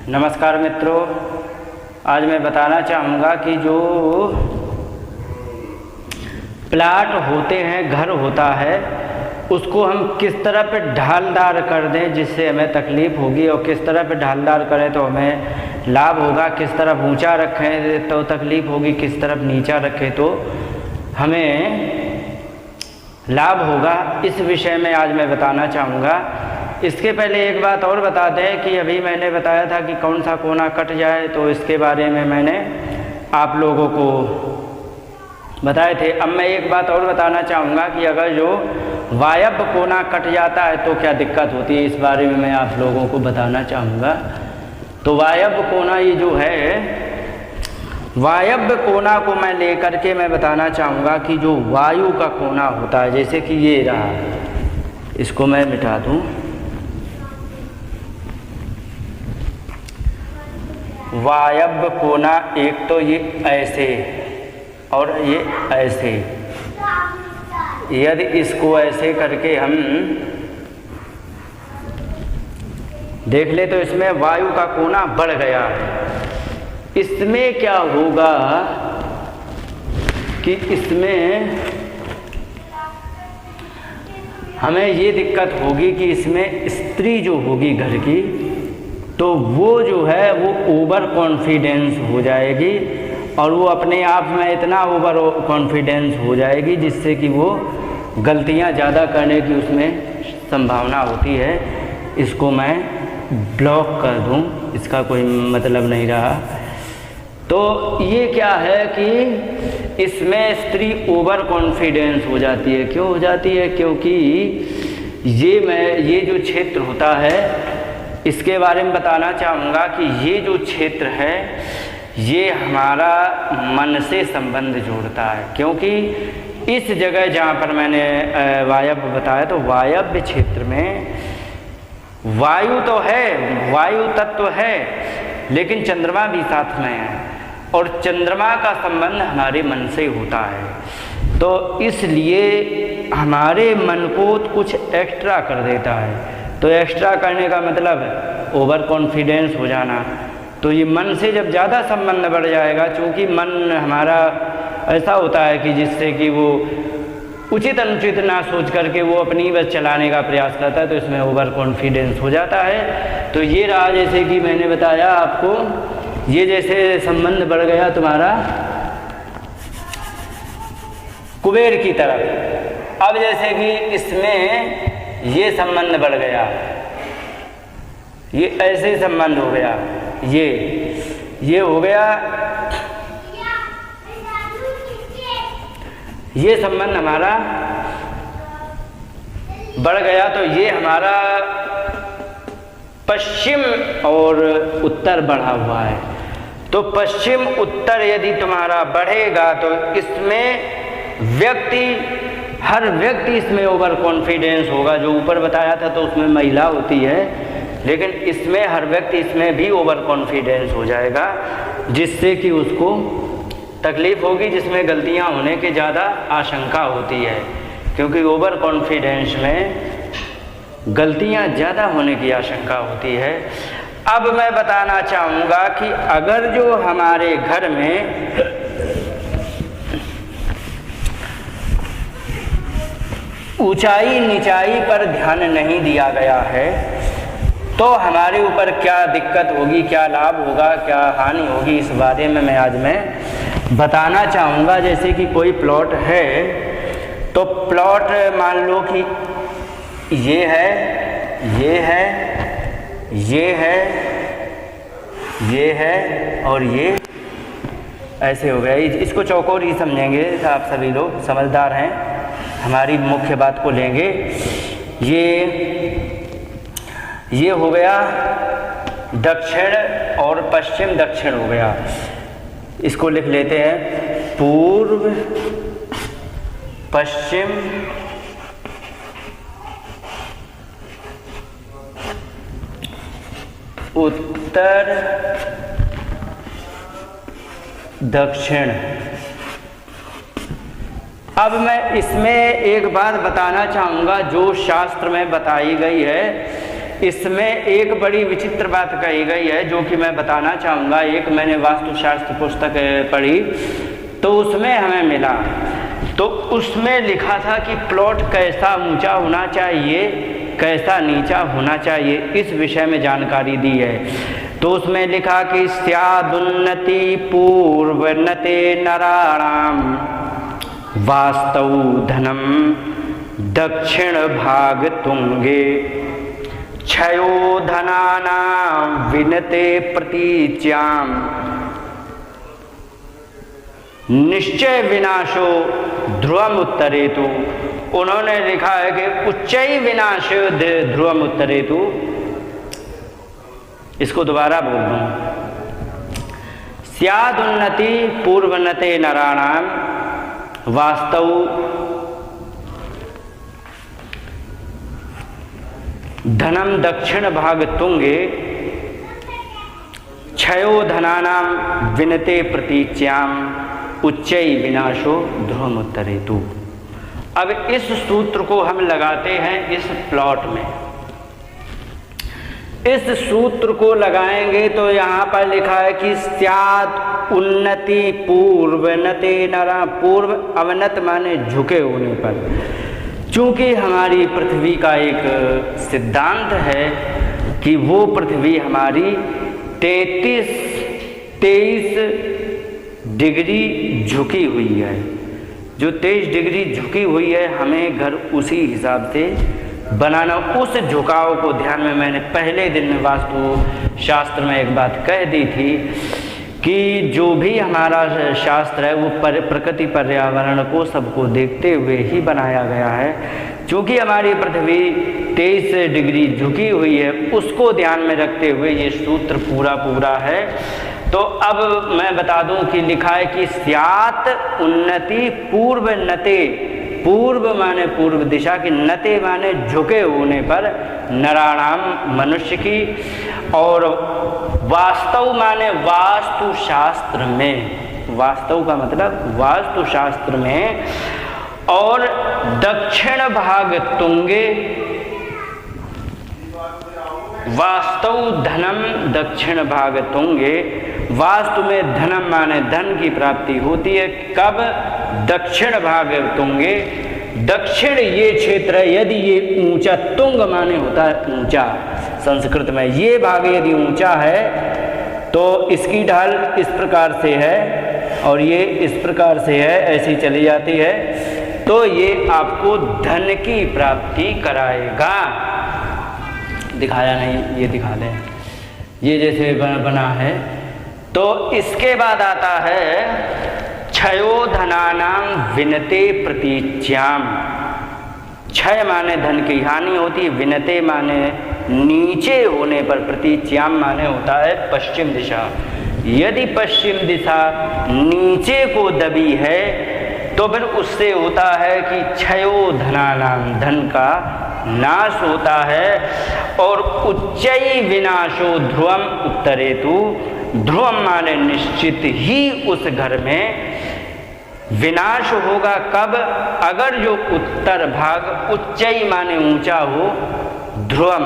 नमस्कार मित्रों, आज मैं बताना चाहूँगा कि जो प्लाट होते हैं, घर होता है, उसको हम किस तरह पे ढालदार कर दें जिससे हमें तकलीफ़ होगी, और किस तरह पे ढालदार करें तो हमें लाभ होगा, किस तरफ ऊंचा रखें तो तकलीफ़ होगी, किस तरफ नीचा रखें तो हमें लाभ होगा। इस विषय में आज मैं बताना चाहूँगा। इसके पहले एक बात और बता दें कि अभी मैंने बताया था कि कौन सा कोना कट जाए, तो इसके बारे में मैंने आप लोगों को बताए थे। अब मैं एक बात और बताना चाहूँगा कि अगर जो वायव्य कोना कट जाता है तो क्या दिक्कत होती है, इस बारे में मैं आप लोगों को बताना चाहूँगा। तो वायव्य कोना ये जो है, वायव्य कोना को मैं लेकर के मैं बताना चाहूँगा कि जो वायु का कोना होता है, जैसे कि ये रहा, इसको मैं मिटा दूँ। वायव्य कोना एक तो ये ऐसे और ये ऐसे, यदि इसको ऐसे करके हम देख ले तो इसमें वायु का कोना बढ़ गया है। इसमें क्या होगा कि इसमें हमें ये दिक्कत होगी कि इसमें स्त्री जो होगी घर की, तो वो जो है वो ओवर कॉन्फिडेंस हो जाएगी, और वो अपने आप में इतना ओवर कॉन्फिडेंस हो जाएगी जिससे कि वो गलतियां ज़्यादा करने की उसमें संभावना होती है। इसको मैं ब्लॉक कर दूं, इसका कोई मतलब नहीं रहा। तो ये क्या है कि इसमें स्त्री ओवर कॉन्फिडेंस हो जाती है। क्यों हो जाती है? क्योंकि ये जो क्षेत्र होता है, इसके बारे में बताना चाहूँगा कि ये जो क्षेत्र है ये हमारा मन से संबंध जोड़ता है। क्योंकि इस जगह जहाँ पर मैंने वायव्य बताया, तो वायव्य क्षेत्र में वायु तो है, वायु तत्व है, लेकिन चंद्रमा भी साथ में है, और चंद्रमा का संबंध हमारे मन से होता है। तो इसलिए हमारे मन को कुछ एक्स्ट्रा कर देता है। तो एक्स्ट्रा करने का मतलब ओवर कॉन्फिडेंस हो जाना। तो ये मन से जब ज़्यादा संबंध बढ़ जाएगा, चूँकि मन हमारा ऐसा होता है कि जिससे कि वो उचित अनुचित ना सोच करके वो अपनी बस चलाने का प्रयास करता है, तो इसमें ओवर कॉन्फिडेंस हो जाता है। तो ये रहा, जैसे कि मैंने बताया आपको, ये जैसे संबंध बढ़ गया तुम्हारा कुबेर की तरफ। अब जैसे कि इसमें ये संबंध बढ़ गया, ये ऐसे संबंध हो गया, ये हो गया, ये संबंध हमारा बढ़ गया। तो ये हमारा पश्चिम और उत्तर बढ़ा हुआ है। तो पश्चिम उत्तर यदि तुम्हारा बढ़ेगा तो इसमें हर व्यक्ति इसमें ओवर कॉन्फिडेंस होगा। जो ऊपर बताया था तो उसमें महिला होती है, लेकिन इसमें हर व्यक्ति इसमें भी ओवर कॉन्फिडेंस हो जाएगा, जिससे कि उसको तकलीफ़ होगी, जिसमें गलतियां होने की ज़्यादा आशंका होती है। क्योंकि ओवर कॉन्फिडेंस में गलतियां ज़्यादा होने की आशंका होती है। अब मैं बताना चाहूँगा कि अगर जो हमारे घर में ऊंचाई नीचाई पर ध्यान नहीं दिया गया है, तो हमारे ऊपर क्या दिक्कत होगी, क्या लाभ होगा, क्या हानि होगी, इस बारे में मैं बताना चाहूँगा। जैसे कि कोई प्लॉट है, तो प्लॉट मान लो कि ये है, ये है, ये है, ये है, और ये ऐसे हो गया। इसको चौकोर ही समझेंगे, आप सभी लोग समझदार हैं, हमारी मुख्य बात को लेंगे। ये हो गया दक्षिण और पश्चिम। दक्षिण हो गया, इसको लिख लेते हैं पूर्व, पश्चिम, उत्तर, दक्षिण। अब मैं इसमें एक बात बताना चाहूँगा जो शास्त्र में बताई गई है इसमें एक बड़ी विचित्र बात कही गई है जो कि मैं बताना चाहूँगा। एक मैंने वास्तुशास्त्र पुस्तक पढ़ी तो उसमें हमें मिला, तो उसमें लिखा था कि प्लॉट कैसा ऊंचा होना चाहिए, कैसा नीचा होना चाहिए, इस विषय में जानकारी दी है। तो उसमें लिखा कि स्यादुन्नति पूर्वनते नराणाम वास्तव धनम दक्षिण भाग तुंगे क्षयो धनानां विनते प्रतीच्याम निश्चय विनाशो ध्रुवम उत्तरेतु। उन्होंने लिखा है कि उच्चई विनाश ध्रुवम उत्तरेतु। इसको दोबारा बोल दूं, स्यादुन्नति पूर्वनते नराणाम वास्तव धनम दक्षिण भाग तुंगे क्षयो धनानाम विनते प्रतीच्याम उच्चई विनाशो ध्रुवमुत्तरेतु। अब इस सूत्र को हम लगाते हैं इस प्लॉट में। इस सूत्र को लगाएंगे तो यहाँ पर लिखा है कि स्यात् उन्नति पूर्वनते नरा। पूर्व अवनत माने झुके होने पर। चूंकि हमारी पृथ्वी का एक सिद्धांत है कि वो पृथ्वी हमारी 23 डिग्री झुकी हुई है। जो 23 डिग्री झुकी हुई है, हमें घर उसी हिसाब से बनाना। उस झुकाव को ध्यान में मैंने पहले दिन में वास्तु शास्त्र में एक बात कह दी थी कि जो भी हमारा शास्त्र है वो प्रकृति पर्यावरण को सबको देखते हुए ही बनाया गया है। चूँकि हमारी पृथ्वी 23 डिग्री झुकी हुई है, उसको ध्यान में रखते हुए ये सूत्र पूरा है। तो अब मैं बता दूं कि लिखा है कि स्यात् उन्नति पूर्व नते। पूर्व माने पूर्व दिशा की, नते माने झुके होने पर, नराणाम मनुष्य की, और वास्तव माने वास्तुशास्त्र में। वास्तव का मतलब वास्तुशास्त्र में। और दक्षिण भाग तुंगे वास्तव धनम दक्षिण भाग तुंगे। वास्तु में धनम माने धन की प्राप्ति होती है कब? दक्षिण भाग तुंगे। दक्षिण ये क्षेत्र है, यदि ये ऊंचा, तुंग माने होता है ऊंचा संस्कृत में। ये भाग यदि ऊंचा है तो इसकी ढाल इस प्रकार से है और ये इस प्रकार से है, ऐसी चली जाती है, तो ये आपको धन की प्राप्ति कराएगा। दिखाया नहीं, ये दिखा दें, ये जैसे बना है। तो इसके बाद आता है क्षयो धनानां विनते प्रतीच्याम। क्षय माने धन की हानि होती है, विनते माने नीचे होने पर, प्रतीच्याम माने होता है पश्चिम दिशा। यदि पश्चिम दिशा नीचे को दबी है तो फिर उससे होता है कि क्षयो धनानां, धन का नाश होता है। और उच्चई विनाशो ध्रुवम उत्तरेतु। ध्रुवम माने निश्चित ही उस घर में विनाश होगा। कब? अगर जो उत्तर भाग, उच्चई माने ऊंचा हो, ध्रुवम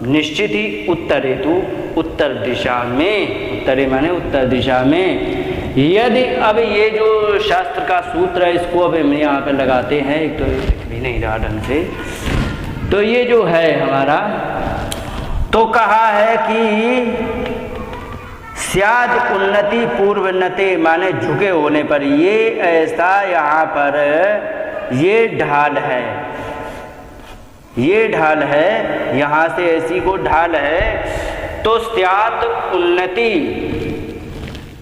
निश्चित ही, उत्तरेतु उत्तर दिशा में। उत्तरे माने उत्तर दिशा में। यदि अब ये जो शास्त्र का सूत्र है, इसको अब हम यहाँ पे लगाते हैं। एक तो भी नहीं रहा ढंग से, तो ये जो है हमारा, तो कहा है कि स्याद उन्नति पूर्वनते माने झुके होने पर। ये ऐसा यहाँ पर ये ढाल है, ये ढाल है, यहाँ से ऐसी को ढाल है, तो स्यात उन्नति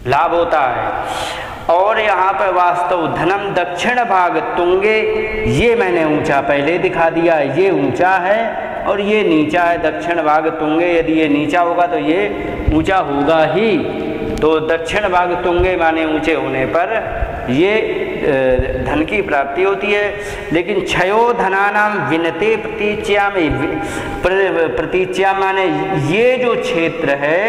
लाभ होता है। और यहाँ पर वास्तव धनम दक्षिण भाग तुंगे, ये मैंने ऊंचा पहले दिखा दिया, ये ऊंचा है और ये नीचा है। दक्षिण भाग तुंगे, यदि ये नीचा होगा तो ये ऊंचा होगा ही। तो दक्षिण भाग तुंगे माने ऊंचे होने पर ये धन की प्राप्ति होती है। लेकिन क्षयो धनानाम विनते प्रतीच्या में, प्रतीच्या माने ये जो क्षेत्र है,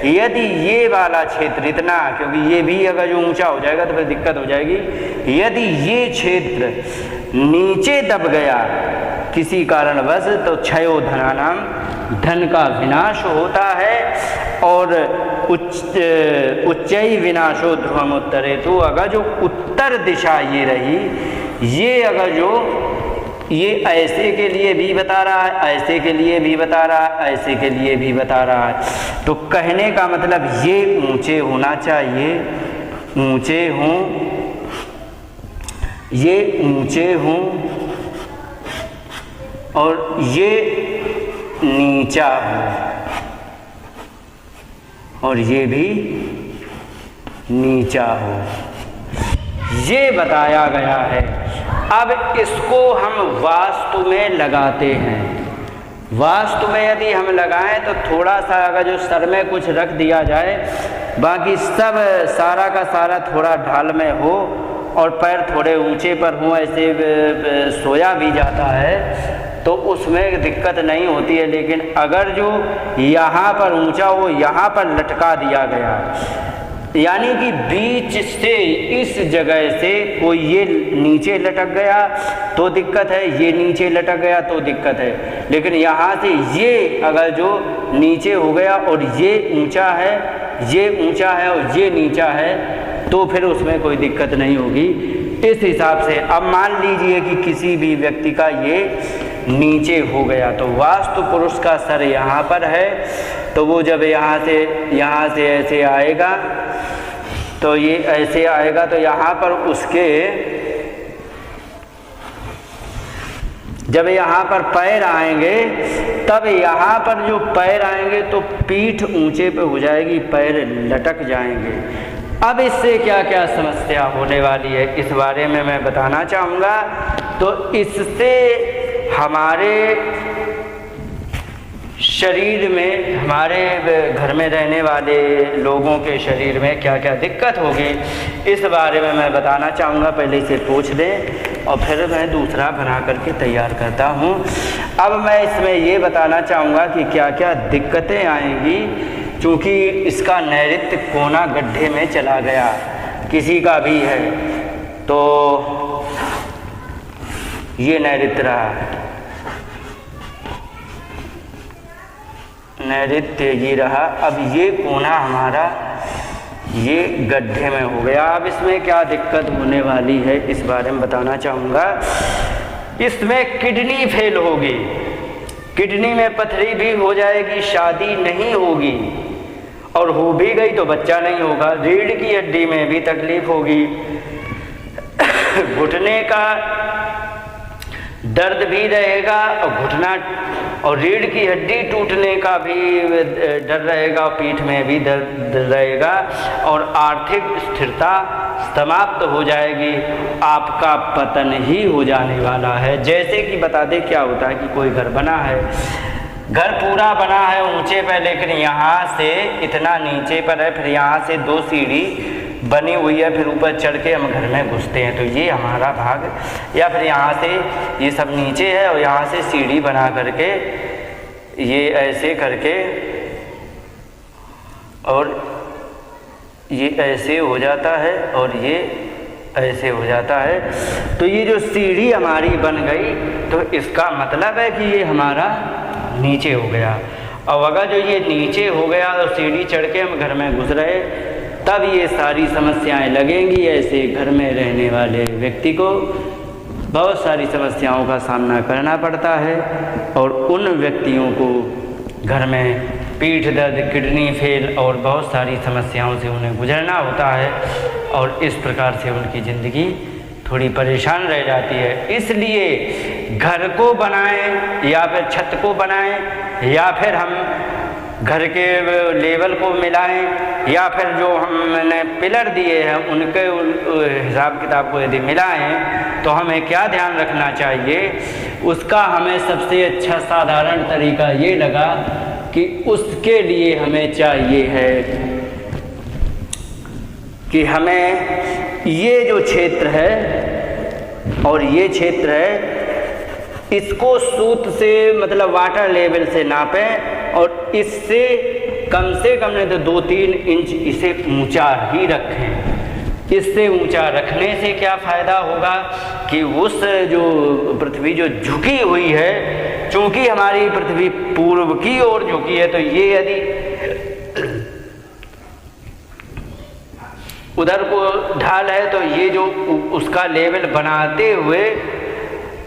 यदि ये वाला क्षेत्र इतना, क्योंकि ये भी अगर जो ऊंचा हो जाएगा तो फिर दिक्कत हो जाएगी। यदि ये क्षेत्र नीचे दब गया किसी कारणवश तो क्षयो धनानाम, धन का विनाश होता है। और उच्चई विनाशो ध्रुवम उत्तरे, तो अगर जो उत्तर दिशा ये रही, ये अगर जो ये ऐसे के लिए भी बता रहा है, ऐसे के लिए भी बता रहा है, ऐसे के लिए भी बता रहा है, तो कहने का मतलब ये ऊंचे होना चाहिए, ऊंचे हों, ये ऊंचे हों और ये नीचा हो और ये भी नीचा हो, ये बताया गया है। अब इसको हम वास्तु में लगाते हैं। वास्तु में यदि हम लगाएं तो थोड़ा सा अगर जो सर में कुछ रख दिया जाए, बाकी सब सारा का सारा थोड़ा ढाल में हो और पैर थोड़े ऊंचे पर हों, ऐसे सोया भी जाता है तो उसमें दिक्कत नहीं होती है। लेकिन अगर जो यहाँ पर ऊंचा हो, यहाँ पर लटका दिया गया, यानी कि बीच से इस जगह से कोई ये नीचे लटक गया तो दिक्कत है, ये नीचे लटक गया तो दिक्कत है। लेकिन यहाँ से ये अगर जो नीचे हो गया और ये ऊंचा है, ये ऊंचा है और ये नीचा है, तो फिर उसमें कोई दिक्कत नहीं होगी। इस हिसाब से अब मान लीजिए कि किसी भी व्यक्ति का ये नीचे हो गया, तो वास्तु पुरुष का सर यहाँ पर है, तो वो जब यहाँ से ऐसे आएगा, तो ये ऐसे आएगा, तो यहाँ पर उसके जब यहाँ पर पैर आएंगे, तब यहाँ पर जो पैर आएंगे तो पीठ ऊंचे पे हो जाएगी, पैर लटक जाएंगे। अब इससे क्या क्या समस्या होने वाली है, इस बारे में मैं बताना चाहूँगा। तो इससे हमारे शरीर में, हमारे घर में रहने वाले लोगों के शरीर में क्या क्या दिक्कत होगी, इस बारे में मैं बताना चाहूँगा। पहले इसे पूछ दें और फिर मैं दूसरा बना करके तैयार करता हूँ। अब मैं इसमें ये बताना चाहूँगा कि क्या क्या दिक्कतें आएंगी, चूँकि इसका नैऋत्य कोना गड्ढे में चला गया, किसी का भी है, तो ये नैऋत्य रहा, नैऋत्य ये रहा। अब ये कोना हमारा ये गड्ढे में हो गया। अब इसमें क्या दिक्कत होने वाली है, इस बारे में बताना चाहूँगा। इसमें किडनी फेल होगी, किडनी में पथरी भी हो जाएगी, शादी नहीं होगी, और हो भी गई तो बच्चा नहीं होगा। रीढ़ की हड्डी में भी तकलीफ होगी, घुटने का दर्द भी रहेगा और घुटना और रीढ़ की हड्डी टूटने का भी डर रहेगा और पीठ में भी दर्द रहेगा और आर्थिक स्थिरता समाप्त हो जाएगी, आपका पतन ही हो जाने वाला है। जैसे कि बता दें क्या होता है कि कोई घर बना है, घर पूरा बना है ऊंचे पर, लेकिन यहाँ से इतना नीचे पर है, फिर यहाँ से 2 सीढ़ी बनी हुई है, फिर ऊपर चढ़ के हम घर में घुसते हैं, तो ये हमारा भाग, या फिर यहाँ से ये सब नीचे है और यहाँ से सीढ़ी बना करके ये ऐसे करके और ये ऐसे हो जाता है और ये ऐसे हो जाता है। तो ये जो सीढ़ी हमारी बन गई, तो इसका मतलब है कि ये हमारा नीचे हो गया। और अगर जो ये नीचे हो गया और सीढ़ी चढ़ के हम घर में घुस रहे, तब ये सारी समस्याएं लगेंगी। ऐसे घर में रहने वाले व्यक्ति को बहुत सारी समस्याओं का सामना करना पड़ता है और उन व्यक्तियों को घर में पीठ दर्द, किडनी फेल और बहुत सारी समस्याओं से उन्हें गुजरना होता है और इस प्रकार से उनकी ज़िंदगी थोड़ी परेशान रह जाती है। इसलिए घर को बनाएं या फिर छत को बनाएं या फिर हम घर के लेवल को मिलाएं या फिर जो हमने पिलर दिए हैं उनके हिसाब किताब को यदि मिलाएं, तो हमें क्या ध्यान रखना चाहिए, उसका हमें सबसे अच्छा साधारण तरीका ये लगा कि उसके लिए हमें चाहिए है कि हमें ये जो क्षेत्र है और ये क्षेत्र है, इसको सूत से मतलब वाटर लेवल से नापें और इससे कम नहीं तो 2-3 इंच इसे ऊंचा ही रखें। इससे ऊंचा रखने से क्या फ़ायदा होगा कि उस जो पृथ्वी जो झुकी हुई है, चूंकि हमारी पृथ्वी पूर्व की ओर झुकी है, तो ये यदि उधर को ढाल है तो ये जो उसका लेवल बनाते हुए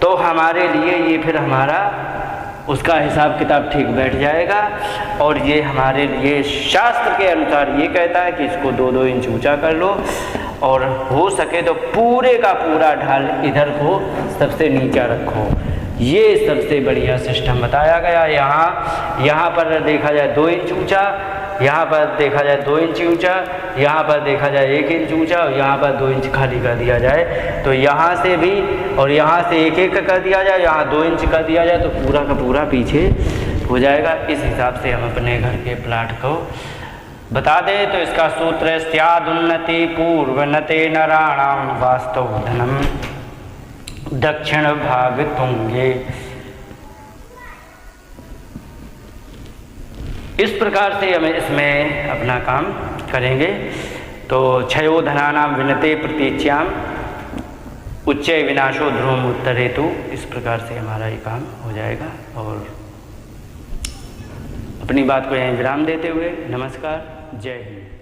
तो हमारे लिए ये फिर हमारा उसका हिसाब किताब ठीक बैठ जाएगा। और ये हमारे लिए शास्त्र के अनुसार ये कहता है कि इसको 2-2 इंच ऊंचा कर लो, और हो सके तो पूरे का पूरा ढाल इधर को सबसे नीचा रखो। ये सबसे बढ़िया सिस्टम बताया गया। यहाँ पर देखा जाए 2 इंच ऊंचा, यहाँ पर देखा जाए 2 इंच ऊंचा, यहाँ पर देखा जाए 1 इंच ऊंचा, और यहाँ पर 2 इंच खाली कर दिया जाए। तो यहाँ से भी और यहाँ से 1-1 कर दिया जाए, यहाँ 2 इंच कर दिया जाए, तो पूरा का पूरा पीछे हो जाएगा। इस हिसाब से हम अपने घर के प्लाट को बता दें तो इसका सूत्र है स्यादुन्नति पूर्वनते नराणाम वास्तव धनम दक्षिण भाग तुंगे। इस प्रकार से हम इसमें अपना काम करेंगे। तो क्षयो धनानाम विनते प्रतीच्याम उच्चय विनाशो ध्रुवम उत्तरेतु, इस प्रकार से हमारा ये काम हो जाएगा। और अपनी बात को यहीं विराम देते हुए नमस्कार, जय हिंद।